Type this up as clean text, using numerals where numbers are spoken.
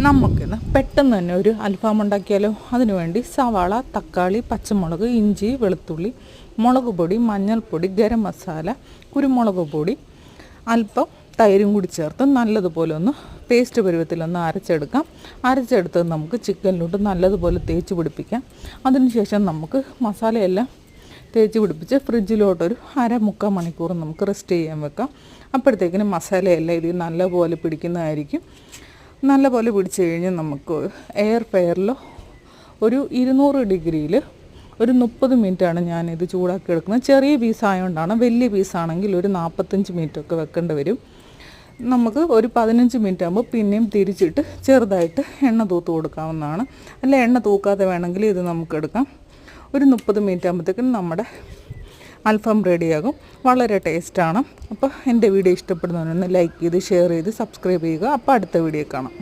നമുക്കിന്ന് പെട്ടെന്ന് തന്നെ ഒരു അൽഫാം ഉണ്ടാക്കിയാലോ. അതിനുവേണ്ടി സവാള, തക്കാളി, പച്ചമുളക്, ഇഞ്ചി, വെളുത്തുള്ളി, മുളക് പൊടി, മഞ്ഞൾപ്പൊടി, ഗരം മസാല, കുരുമുളക് പൊടി, അല്പം തൈരും കൂടി ചേർത്ത് നല്ലതുപോലെ ഒന്ന് പേസ്റ്റ് പരുവത്തിലൊന്ന് അരച്ചെടുക്കാം. അരച്ചെടുത്തത് നമുക്ക് ചിക്കനിലോട്ട് നല്ലതുപോലെ തേച്ച് പിടിപ്പിക്കാം. അതിനുശേഷം നമുക്ക് മസാലയെല്ലാം തേച്ച് പിടിപ്പിച്ച് ഫ്രിഡ്ജിലോട്ടൊരു 1/2-3 മണിക്കൂർ നമുക്ക് റെസ്റ്റ് ചെയ്യാൻ വെക്കാം. അപ്പോഴത്തേക്കിനും മസാലയെല്ലാം ഇതിൽ നല്ലപോലെ പിടിക്കുന്നതായിരിക്കും. നല്ലപോലെ പിടിച്ച് കഴിഞ്ഞ് നമുക്ക് എയർ ഫ്രയറിലോ ഒരു 200 ഡിഗ്രിയിൽ ഒരു 30 മിനിറ്റാണ് ഞാനിത് ചൂടാക്കി എടുക്കുന്നത്. ചെറിയ പീസായതുകൊണ്ടാണ്. വലിയ പീസാണെങ്കിൽ ഒരു 45 മിനിറ്റൊക്കെ വെക്കേണ്ടി വരും. നമുക്ക് ഒരു 15 മിനിറ്റ് ആകുമ്പോൾ പിന്നെയും തിരിച്ചിട്ട് ചെറുതായിട്ട് എണ്ണ തൂത്ത് കൊടുക്കാവുന്നതാണ്. അല്ല എണ്ണ തൂക്കാതെ വേണമെങ്കിൽ ഇത് നമുക്കെടുക്കാം. ഒരു 30 മിനിറ്റ് ആകുമ്പോഴത്തേക്കും നമ്മുടെ അൽഫാം റെഡിയാകും. വളരെ ടേസ്റ്റാണ്. അപ്പോൾ എൻ്റെ വീഡിയോ ഇഷ്ടപ്പെടുന്നവരൊന്ന് ലൈക്ക് ചെയ്ത് ഷെയർ ചെയ്ത് സബ്സ്ക്രൈബ് ചെയ്യുക. അപ്പോൾ അടുത്ത വീഡിയോ കാണാം.